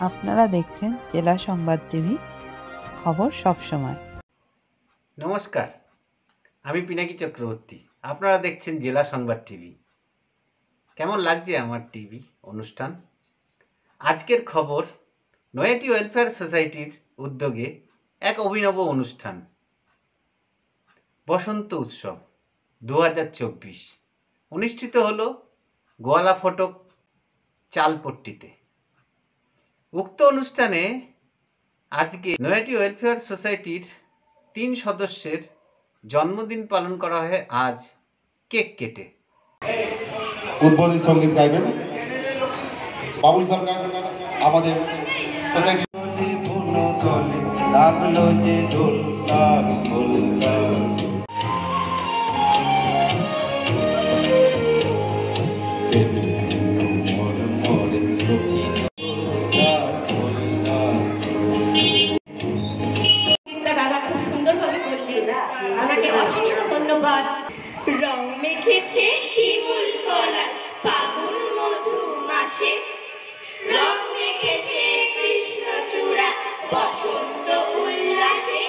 আপনারা দেখছেন জেলা সংবাদ টিভি, খবর সব সময়। নমস্কার, আমি পিনাকি চক্রবর্তী। আপনারা দেখছেন জেলা সংবাদ টিভি। কেমন লাগছে আমার টিভি অনুষ্ঠান? আজকের খবর, নৈহাটি ওয়েলফেয়ার সোসাইটির উদ্যোগে এক অভিনব অনুষ্ঠান, বসন্ত উৎসব 2024 অনুষ্ঠিত হলো গোয়ালা ফটক চালপট্টিতে। উক্ত অনুষ্ঠানে আজকে নৈহাটি ওয়েলফেয়ার সোসাইটির 3 সদস্যের জন্মদিন পালন করা হয় আজ কেক কেটে। উদ্বোধনী সঙ্গীত গাইবেন বাবুল সরকার। আমাদের সোসাইটি লাগলো যে ঢোল দাদা খুব সুন্দরভাবে করলেন, ওনাকে অসংখ্য ধন্যবাদ। রং মেখেছে শিমুল পলাশ ফাগুন মধু মাসে, রং মেখেছে কৃষ্ণচূড়া বসন্ত উল্লাসে,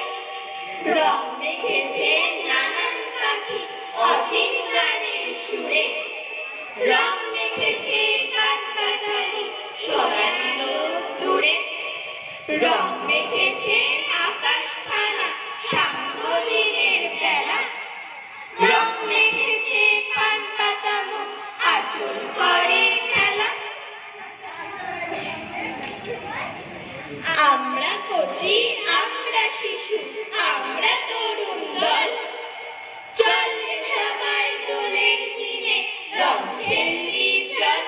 রং মেখেছে নানান পাখি অচিন গানের সুরে, রং মেখেছে গাছগাছালি সোনালি রোদ্দুরে, রং মেখেছে আকাশখানা সাঙ্গদিনের বেলা, রং মেখেছে পান পাতা মুখ আঁচল করে খেলা। আমরা কচি, আমরা শিশু, আমরা তরুণ দল, চল রে সবাই দোলের দিনে রং খেলবি চল।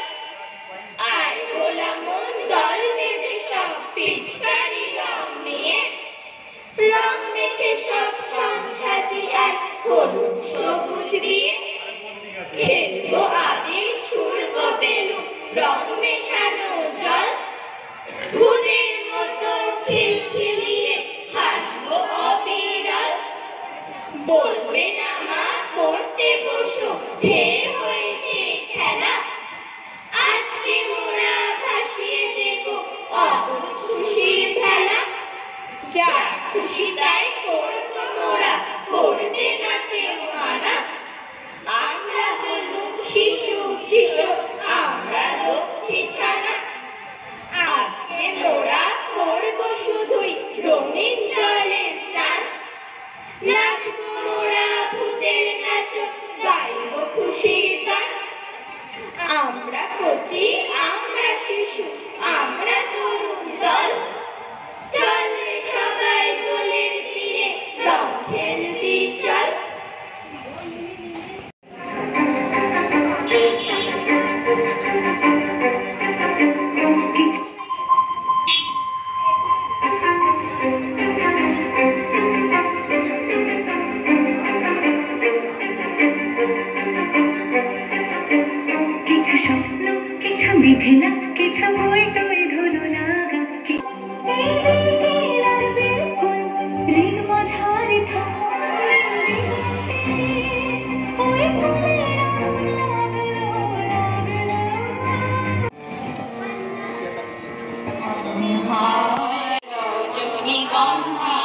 আয় ভোলা মন দল বেঁধে সব পিচকারি রং নিয়ে, রং মেখে সব সংসাজি আর হলুদ সবুজ দিয়ে, খেলবো আগে ছুড়বো বেলুন রং মেশানো জল, ভূতের মতো খিলখিলিয়ে হাসবো অবিরল। বলবে না মা পড়তে বসো ঢের হয়েছে খেলা, আজকে মোরা ভাসিয়ে দেব অবুঝ খুশির খেলা। যা খুশি তাই করবো মোরা, করবে না কেউ মানা। আমরা হলুম শিশু কিশোর, আমরা লক্ষ্মী ছানা। আজকে মোরা করবো শুধুই রঙিন জলে স্নান, নাচবো মোরা ভূতের নাচ, গাইবো খুশির গান। আমরা কচি, আমরা শিশু, আমরা তরুণ দল, চল রে সবাই দোলের দিনে রং খেলবি চল। কিছু স্বপ্ন, কিছু বিধে না, কিছু বই টই ধুলো লাগা, ঋণ মাঝারি রজনীগন্ধা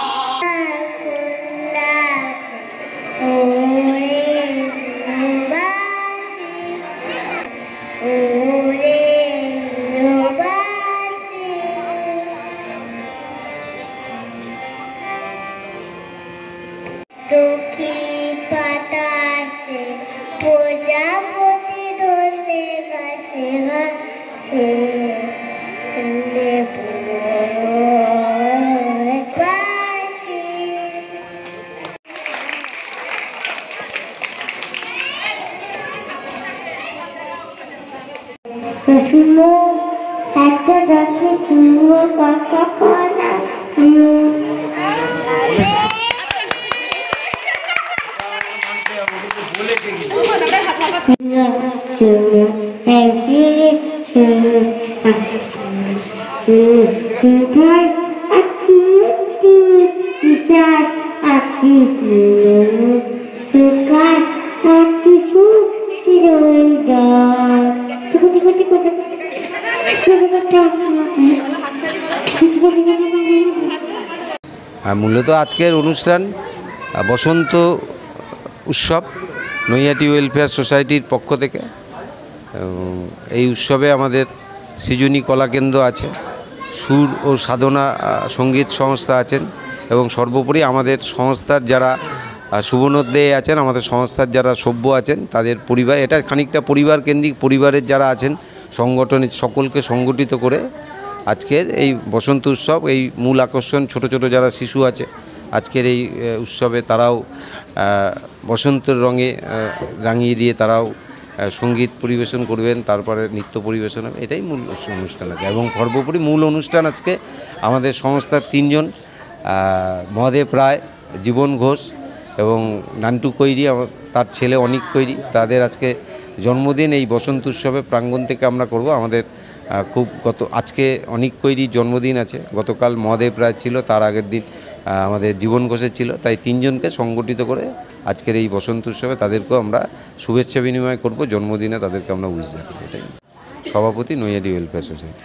দুঃখী বাতাসে প্রজাপতি ধরলে গাছে গাছে বাসি। কুসুমো একটা গাছে কিনবো কাকা কলা, মূলত আজকের অনুষ্ঠান বসন্ত উৎসব নৈহাটি ওয়েলফেয়ার সোসাইটির পক্ষ থেকে। এই উৎসবে আমাদের সৃজনী কলাকেন্দ্র আছে, সুর ও সাধনা সঙ্গীত সংস্থা আছেন এবং সর্বোপরি আমাদের সংস্থার যারা সুবর্ণোদয়ে আছেন, আমাদের সংস্থার যারা সভ্য আছেন, তাদের পরিবার, এটা খানিকটা পরিবার কেন্দ্রিক, পরিবারের যারা আছেন সংগঠনের সকলকে সংগঠিত করে আজকের এই বসন্ত উৎসব। এই মূল আকর্ষণ ছোট ছোট যারা শিশু আছে আজকের এই উৎসবে তারাও বসন্তের রঙে রাঙিয়ে দিয়ে তারাও সঙ্গীত পরিবেশন করবেন, তারপরে নৃত্য পরিবেশন হবে, এটাই মূল অনুষ্ঠান আছে। এবং সর্বোপরি মূল অনুষ্ঠান আজকে আমাদের সংস্থার 3 জন মহাদেব রায়, জীবন ঘোষ এবং নান্টু কৈরি, তার ছেলে অনিক কৈরি, তাদের আজকে জন্মদিন এই বসন্ত উৎসবে প্রাঙ্গণ থেকে আমরা করব। আমাদের আজকে অনিক কৈরির জন্মদিন আছে, গতকাল মহাদেব রায় ছিল, তার আগের দিন আমাদের জীবন ঘোষের ছিল, তাই 3 জনকে সংগঠিত করে আজকের এই বসন্ত উৎসবে তাদেরকেও আমরা শুভেচ্ছা বিনিময় করব, জন্মদিনে তাদেরকে আমরা উইশ জানাবো। এটাই সভাপতি নৈহাটি ওয়েলফেয়ার সোসাইটি।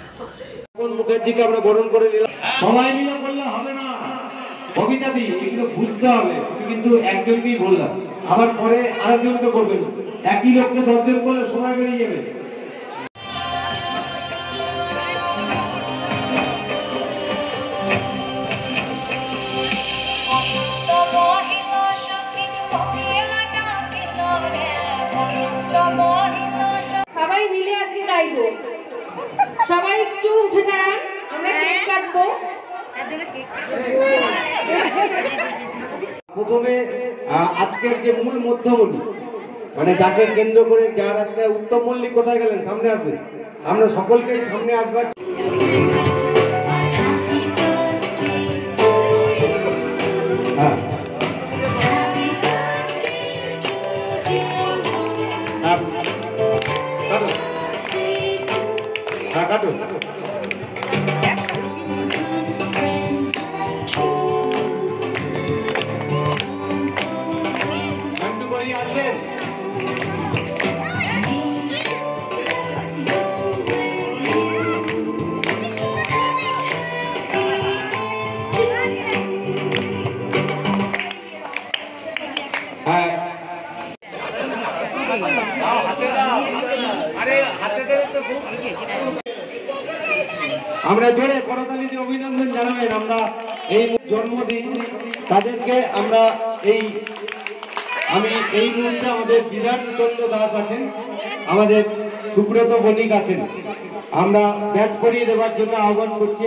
মুখার্জিকে আমরা বরণ করে নিলাম। সবাই মিলে বললে হবে না, কবিতা দি এগুলো বুঝতে হবে। তুমি কিন্তু একজনকেই বললাম, আবার পরে আরেকজনকে করবেন। একই লোককে 10 জন করলে সময় বেরিয়ে যাবে। সবাই মিলে আজকে গাইবো। সবাই একটু উঠে দাঁড়ান, আমরা কেক কাটবো। প্রথমে আজকের যে মূল মধ্যমণি, মানে যাকে কেন্দ্র করে, যার আজকে উত্তম মল্লিক কোথায় গেলেন, সামনে আসবেন। আমরা সকলকেই সামনে আসবার। হ্যাঁ কাটুন। আমরা জোরে করতালি দিয়ে অভিনন্দন জানাবেন। আমরা এই জন্মদিন তাদেরকে আমরা আমি এই মুহূর্তে আমাদের বিধান চন্দ্র দাস আছেন, আমাদের সুব্রত বণিক আছেন, আমরা ব্যাচ পড়িয়ে দেওয়ার জন্য আহ্বান করছি।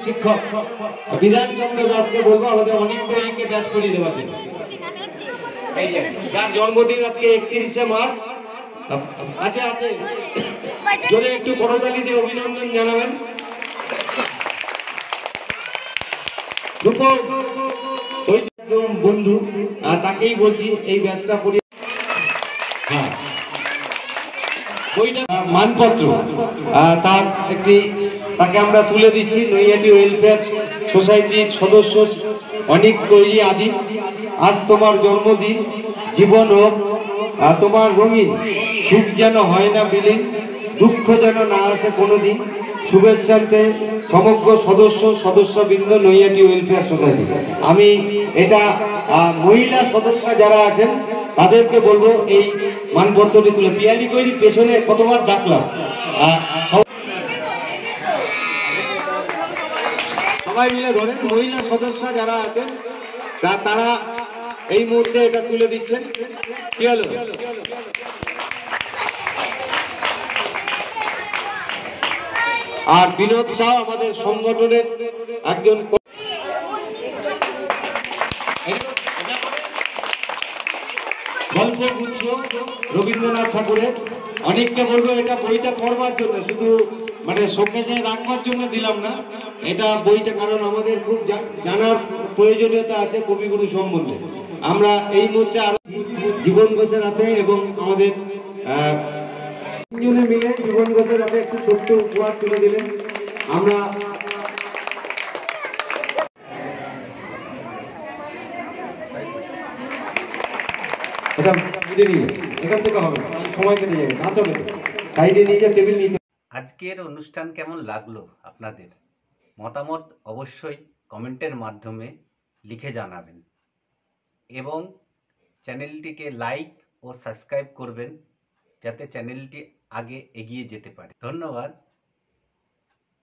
শিক্ষক বিধান চন্দ্র দাসকে বলবো আমাদের অনেক বইকে ব্যাচ পড়িয়ে দেওয়ার জন্য। যার জন্মদিন আজকে 31শে মার্চ আছে, জোরে একটু করতালি দিয়ে অভিনন্দন জানাবেন। বন্ধু তাকেই বলছি এই ব্যাচটা পড়িয়ে। হ্যাঁ, বইটা মানপত্র তার তাকে আমরা তুলে দিচ্ছি। নৈহাটি ওয়েলফেয়ার সোসাইটির সদস্য অনিক কৈরি আদি, আজ তোমার জন্মদিন, জীবন হোক তোমার রঙিন, সুখ যেন হয় না বিলীন, দুঃখ যেন না আসে কোনোদিন, শুভেচ্ছান্তে সমগ্র সদস্যবৃন্দ নৈহাটি ওয়েলফেয়ার সোসাইটি। আমি এটা মহিলা সদস্য যারা আছেন তাদেরকে বলবো এই মানপত্রটি তুলে। পিয়ালি কৈরি পেছনে কতবার ডাকলাম, সবাই মিলে ধরেন। মহিলা সদস্য যারা আছেন তারা এই মুহূর্তে এটা তুলে দিচ্ছেন। কি হলো? আর বিনোদ শাহ আমাদের সংগঠনের একজন গল্পগুচ্ছ রবীন্দ্রনাথ ঠাকুরের। অনেককে বলবো এটা বইটা পড়বার জন্য, শুধু মানে শোকেসে রাখবার জন্য দিলাম না এটা বইটা, কারণ আমাদের খুব জানার প্রয়োজনীয়তা আছে কবিগুরু সম্বন্ধে। আমরা এই মুহূর্তে আরো জীবন ঘোষের হাতে এবং আমাদের 3 জনে মিলে জীবন ঘোষের হাতে একটু ছোট্ট উপহার তুলে দিলেন। আমরা এখান থেকে হবে, সময় কেটে যাবে, সাইডে নিয়ে যা টেবিল নিয়ে। আজকের অনুষ্ঠান কেমন লাগলো আপনাদের? মতামত অবশ্যই কমেন্টের মাধ্যমে লিখে জানাবেন এবং চ্যানেলটিকে লাইক ও সাবস্ক্রাইব করবেন যাতে চ্যানেলটি আগে এগিয়ে যেতে পারে। ধন্যবাদ।